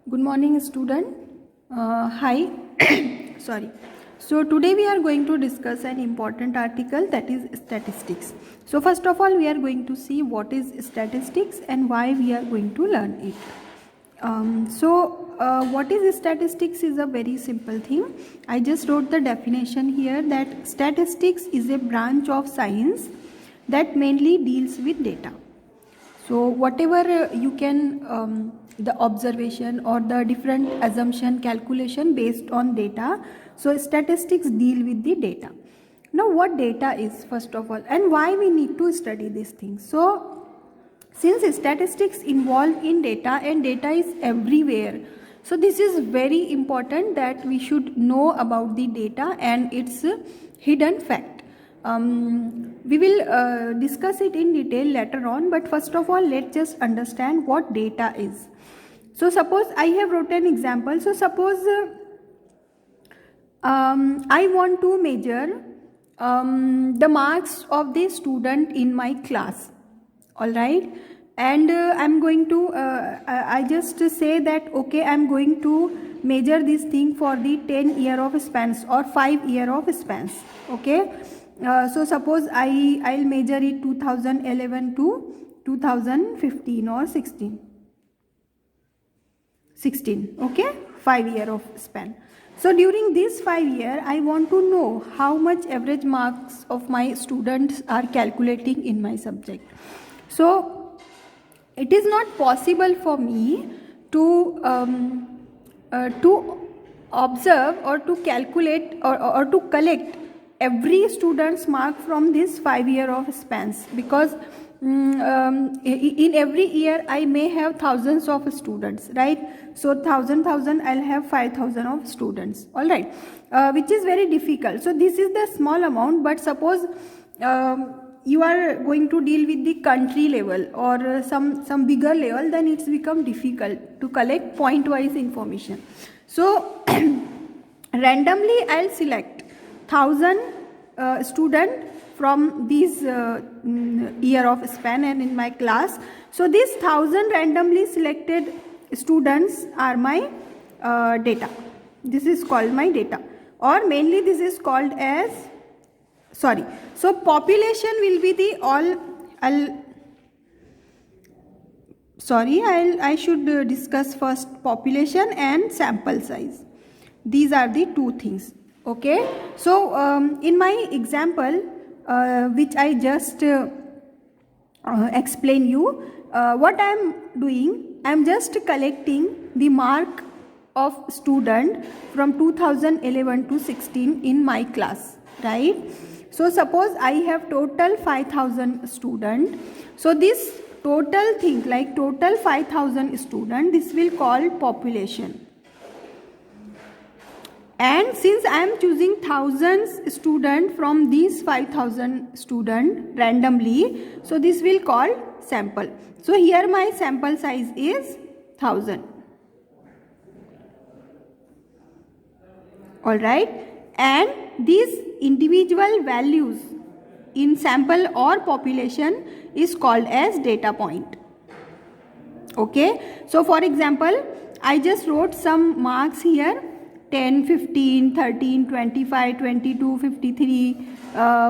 Good morning, student. Hi. Sorry. So today we are going to discuss an important article, that is statistics. So first of all, we are going to see what is statistics and why we are going to learn it. What is statistics is a very simple thing. I just wrote the definition here that statistics is a branch of science that mainly deals with data. So whatever you can the observation or the different assumption calculation based on data. So statistics deal with the data. Now what data is first of all, and why we need to study these things. So since statistics involved in data and data is everywhere, so this is very important that we should know about the data and its hidden fact. We will discuss it in detail later on, but first of all let's just understand what data is. So suppose I have wrote an example. So suppose I want to measure the marks of the student in my class, all right, and I'm going to I just say that okay, I'm going to measure this thing for the 10-year of spans or 5-year of spans. Okay, so suppose I'll measure it 2011 to 2015 or 16, okay, 5-year of span. So during this 5 year I want to know how much average marks of my students are calculating in my subject. So it is not possible for me to observe or to calculate or to collect every student's mark from this 5-year of spans, because in every year I may have thousands of students, right? So thousand I'll have 5,000 of students, all right, which is very difficult. So this is the small amount, but suppose you are going to deal with the country level or some bigger level, then it's become difficult to collect point wise information. So randomly I'll select 1,000 student from this year of span and in my class. So these 1,000 randomly selected students are my data. This is called my data, or mainly this is called as, sorry, so population will be the I should discuss first population and sample size. These are the two things. Okay, so in my example which I just explain you, what I am doing, I am just collecting the mark of student from 2011 to 16 in my class, right? So suppose I have total 5,000 student. So this total thing, like total 5,000 student, this will call population. And since I am choosing thousands student from these 5,000 student randomly, so this will call sample. So here my sample size is 1,000. All right, and these individual values in sample or population is called as data point. Okay, so for example, I just wrote some marks here: 10, 15, 13, 25, 22, 53,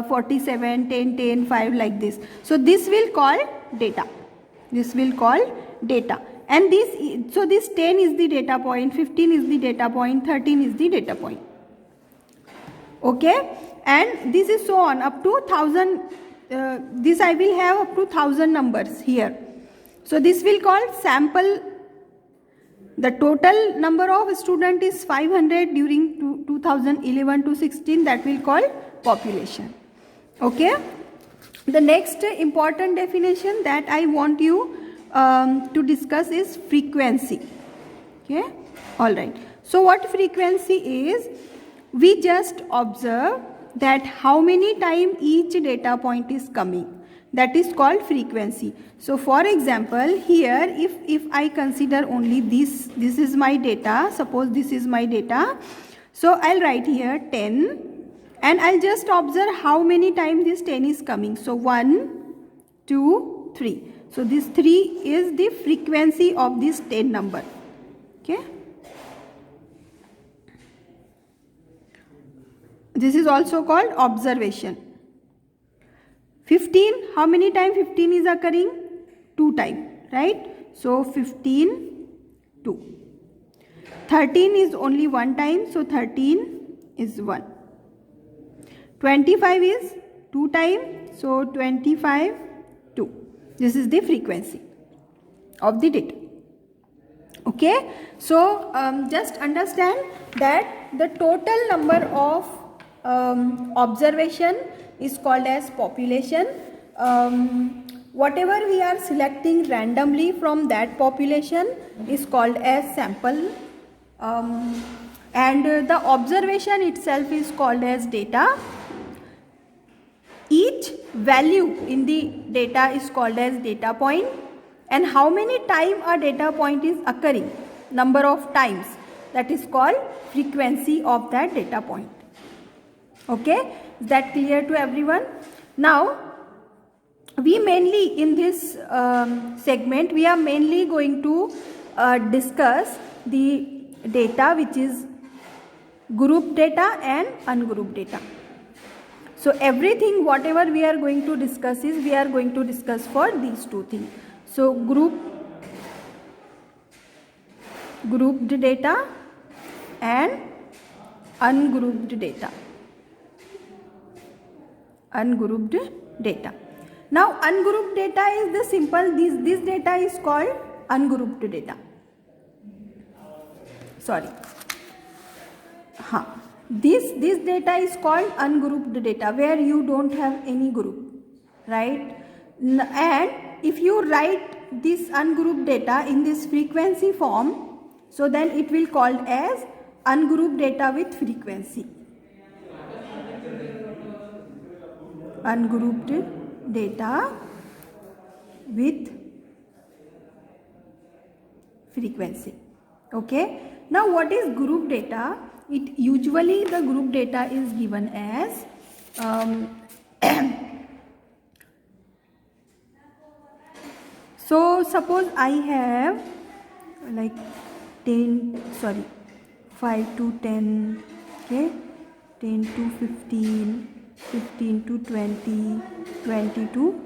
47, 10, 10, 5, like this. So this will call data. This will call data. And this, so this 10 is the data point, 15 is the data point, 13 is the data point. Okay, and this is so on up to 1,000. This I will have up to 1,000 numbers here. So this will call sample. The total number of student is 500 during 2011 to 16. That will call population. Okay. The next important definition that I want you to discuss is frequency. Okay. All right. So what frequency is? We just observe that how many times each data point is coming. That is called frequency. So for example, here if I consider only this is my data, suppose this is my data. So I'll write here 10 and I'll just observe how many times this 10 is coming. So 1, 2, 3. So this 3 is the frequency of this 10 number. Okay. This is also called observation. 15, how many times 15 is occurring? 2 times, right? So 15, 2. 13 is only 1 time, so 13 is 1. 25 is 2 times, so 25, 2. This is the frequency of the data. Okay, so just understand that the total number of observation is called as population. Whatever we are selecting randomly from that population is called as sample, and the observation itself is called as data. Each value in the data is called as data point, and how many times a data point is occurring, number of times, that is called frequency of that data point. Okay, is that clear to everyone? Now we mainly in this segment we are mainly going to discuss the data which is group data and ungrouped data. So everything whatever we are going to discuss is we are going to discuss for these two things. So grouped data and ungrouped data. Ungrouped data. Now ungrouped data is the simple, this data is called ungrouped data. Sorry. This data is called ungrouped data, where you don't have any group, right? And if you write this ungrouped data in this frequency form, so then it will called as ungrouped data with frequency. Ungrouped data with frequency. Okay. Now what is group data? It usually the group data is given as so suppose I have like 5 to 10, okay, 10 to 15, 15 to 20, 20 to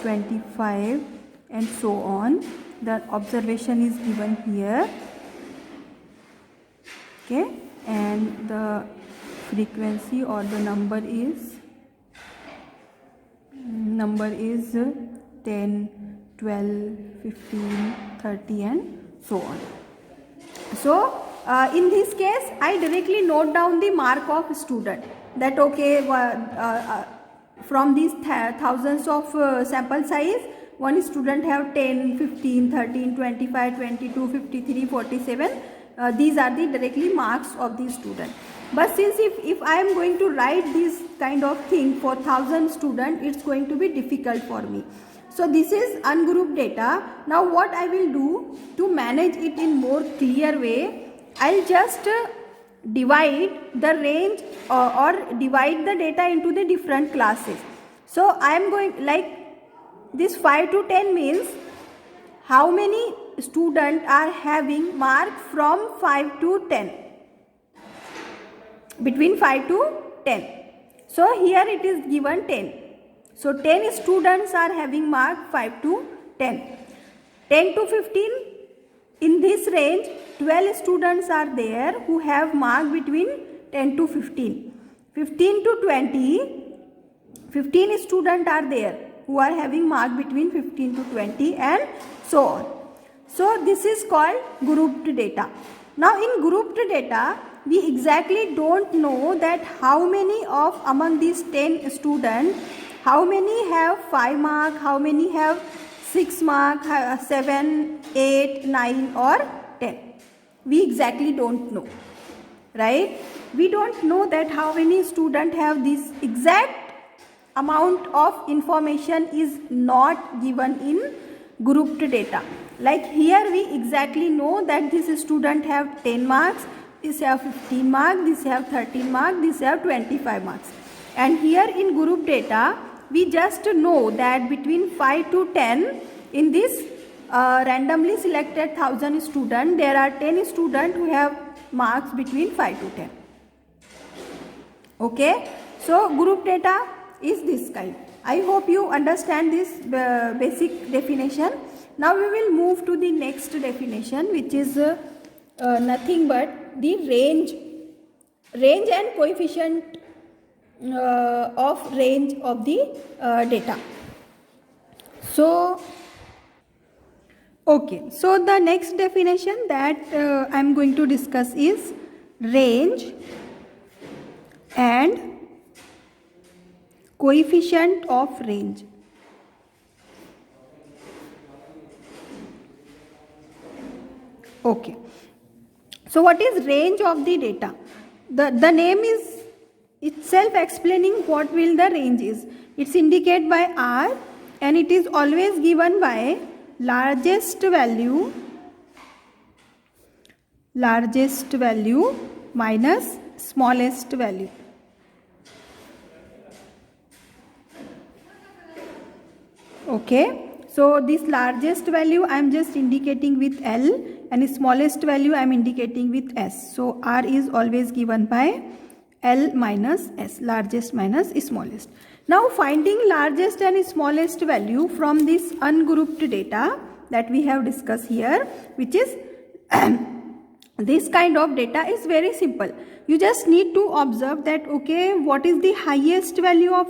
25 and so on. The observation is given here, okay, and the frequency or the number is 10, 12, 15, 30 and so on. So in this case I directly note down the mark of student, that okay, from these thousands of sample size, one student have 10, 15, 13, 25, 22, 53, 47. These are the directly marks of the student. But since if I am going to write this kind of thing for 1000 students, it's going to be difficult for me. So this is ungrouped data. Now what I will do to manage it in more clear way, I'll just divide the range or divide the data into the different classes. So I am going like this 5 to 10 means how many students are having mark from 5 to 10, between 5 to 10. So here it is given 10. So 10 students are having mark 5 to 10. 10 to 15, in this range 12 students are there who have mark between 10 to 15. 15 to 20, 15 students are there who are having mark between 15 to 20 and so on. So this is called grouped data. Now in grouped data, we exactly don't know that how many of among these 10 students, how many have 5 mark, how many have 6 mark, 7, 8, 9 or 10. We exactly don't know, right? We don't know that how many students have this exact amount of information is not given in grouped data. Like here we exactly know that this student have 10 marks, this have 15 marks, this have 13 marks, this have 25 marks. And here in group data, we just know that between 5 to 10 in this randomly selected 1000 students, there are 10 students who have marks between 5 to 10. Okay, so group data is this kind. I hope you understand this basic definition. Now we will move to the next definition, which is nothing but the range and coefficient of range of the data. So okay, so the next definition that I am going to discuss is range and coefficient of range. Okay, so what is range of the data? The name is itself explaining what will the range is. It's indicated by R and it is always given by largest value minus smallest value. Okay, so this largest value I am just indicating with L and smallest value I am indicating with S. So R is always given by L minus S, largest minus smallest. Now finding largest and smallest value from this ungrouped data that we have discussed here, which is this kind of data, is very simple. You just need to observe that, okay, what is the highest value of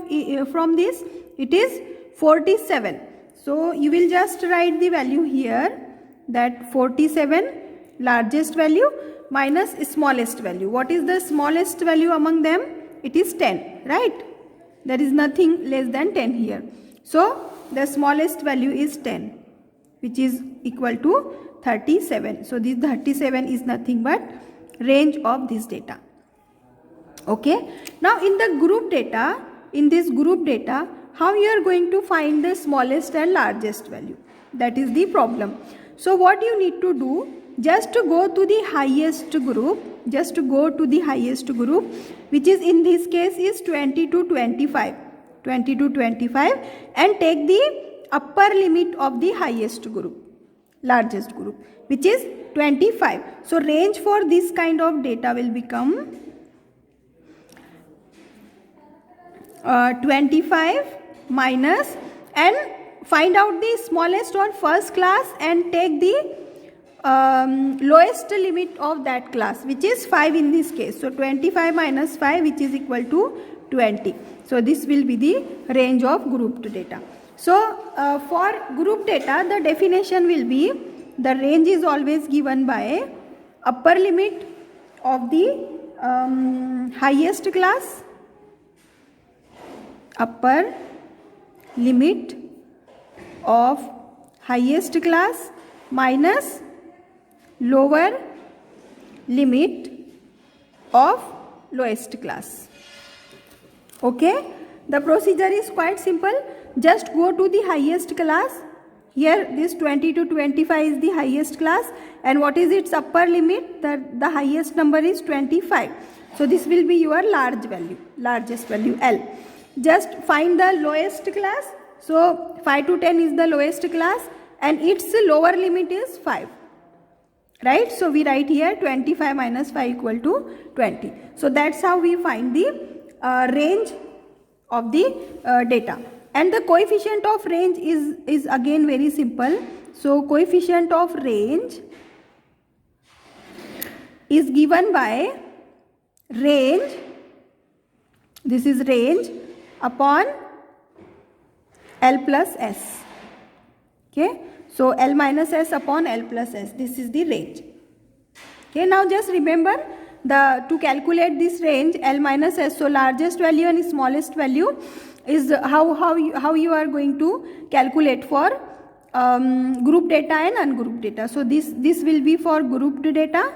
from this? It is 47. So you will just write the value here, that 47 largest value minus smallest value. What is the smallest value among them? It is 10, right? There is nothing less than 10 here. So the smallest value is 10, which is equal to 37. So this 37 is nothing but range of this data. Okay. Now in the group data, in this group data, how you are going to find the smallest and largest value? That is the problem. So what you need to do, just to go to the highest group, which is in this case is 20 to 25, and take the upper limit of the highest group, largest group, which is 25. So range for this kind of data will become 25 minus, and find out the smallest or first class and take the lowest limit of that class, which is 5 in this case. So 25 minus 5, which is equal to 20. So this will be the range of grouped data. So for group data, the definition will be, the range is always given by upper limit of the highest class, upper limit of highest class minus lower limit of lowest class. Okay, the procedure is quite simple. Just go to the highest class. Here this 20 to 25 is the highest class, and what is its upper limit? The highest number is 25. So this will be your largest value L. Just find the lowest class. So 5 to 10 is the lowest class and its lower limit is 5. Right? So we write here 25 minus 5 equal to 20. So that's how we find the range of the data. And the coefficient of range is again very simple. So coefficient of range is given by range, this is range, upon L plus S. Okay, so L minus S upon L plus S, this is the range. Okay, now just remember, to calculate this range L minus S, so largest value and smallest value is how you are going to calculate for group data and ungrouped data. So this will be for grouped data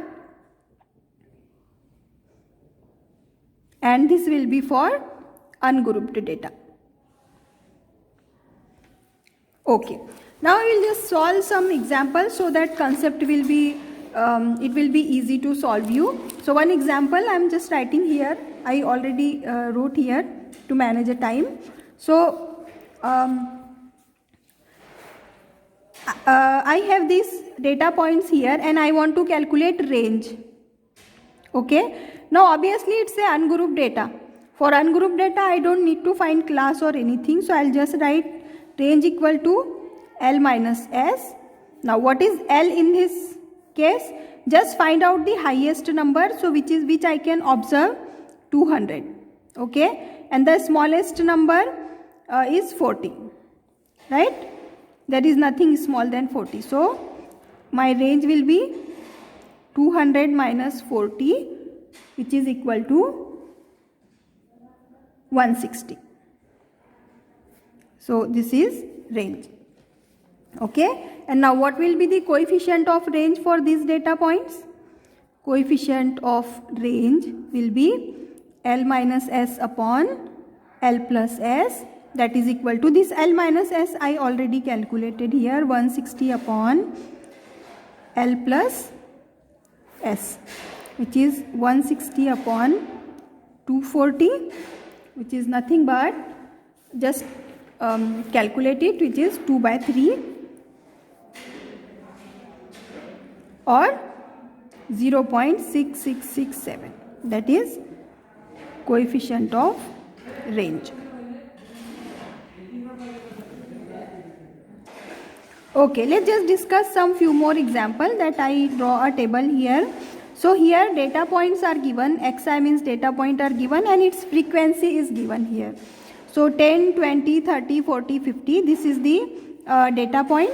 and this will be for ungrouped data. Okay, now we will just solve some examples so that concept will be it will be easy to solve you. So one example I am just writing here, I already wrote here to manage a time. So I have these data points here and I want to calculate range. Okay, now obviously it's a ungrouped data. For ungrouped data I don't need to find class or anything, so I'll just write range equal to L minus S. Now what is L in this case? Just find out the highest number, so which I can observe 200. Okay, and the smallest number is 40, right? There is nothing small than 40. So my range will be 200 minus 40, which is equal to 160. So this is range. Okay, and now what will be the coefficient of range for these data points? Coefficient of range will be L minus S upon L plus S, that is equal to this L minus S I already calculated here, 160 upon L plus S, which is 160 upon 240, which is nothing but just calculate it, which is 2 by 3 or 0.6667, that is coefficient of range. Okay, let's just discuss some few more example that I draw a table here. So here data points are given, xi means data point are given and its frequency is given here. So 10, 20, 30, 40, 50, this is the data point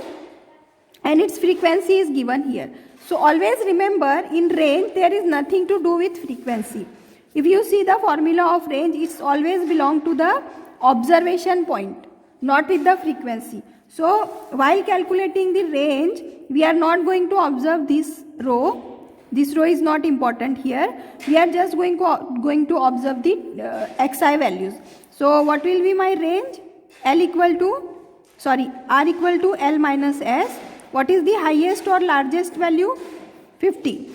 and its frequency is given here. So always remember, in range there is nothing to do with frequency. If you see the formula of range, it's always belong to the observation point, not with the frequency. So while calculating the range, we are not going to observe this row. This row is not important here. We are just going to observe the xi values. So what will be my range? R equal to L minus S. What is the highest or largest value? 50.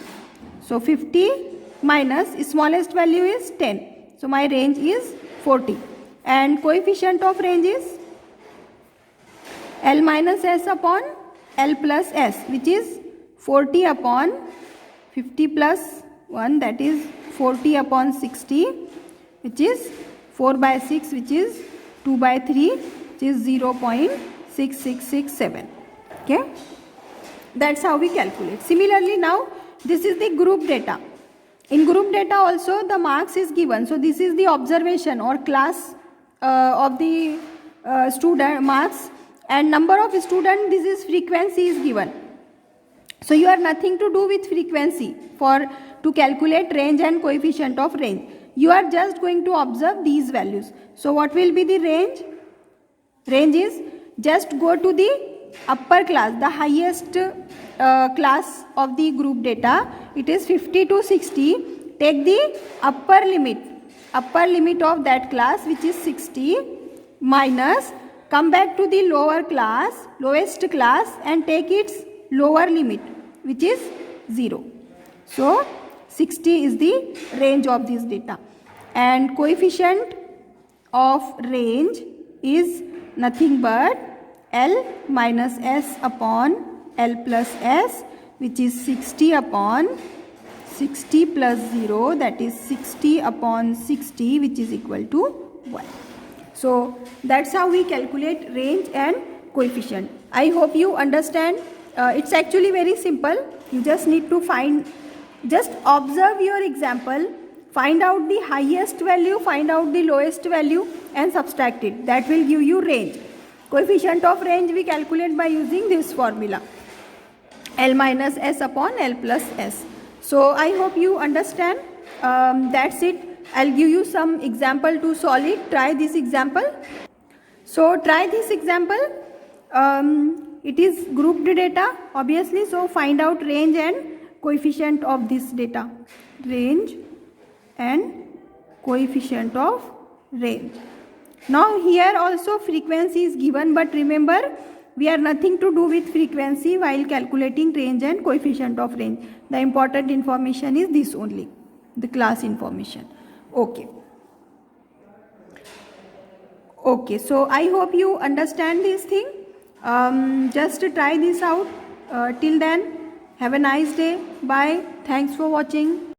So 50 minus smallest value is 10. So my range is 40. And coefficient of range is L minus S upon L plus S, which is 40 upon 50 plus 1, that is 40 upon 60, which is 4 by 6, which is 2 by 3, which is 0.6667. Okay, that's how we calculate. Similarly, now this is the group data. In group data also the marks is given. So this is the observation or class of the student marks, and number of students, this is frequency is given. So you have nothing to do with frequency to calculate range and coefficient of range. You are just going to observe these values. So what will be the range? Range is, just go to the upper class, the highest class of the group data. It is 50 to 60. Take the upper limit of that class, which is 60, minus, come back to the lowest class and take its lower limit, which is 0. So 60 is the range of this data, and coefficient of range is nothing but L minus S upon L plus S, which is 60 upon 60 plus 0, that is 60 upon 60, which is equal to 1. So that's how we calculate range and coefficient. I hope you understand. It's actually very simple. You just need to just observe your example, find out the highest value, find out the lowest value and subtract it. That will give you range. Coefficient of range we calculate by using this formula, L minus S upon L plus S. So I hope you understand. That's it. I'll give you some example to solve it. Try this example. So try this example. It is grouped data obviously, so find out range and coefficient of this data. Range and coefficient of range. Now here also frequency is given, but remember we are nothing to do with frequency while calculating range and coefficient of range. The important information is this only, the class information. Okay, so I hope you understand this thing. Just try this out. Till then, have a nice day. Bye. Thanks for watching.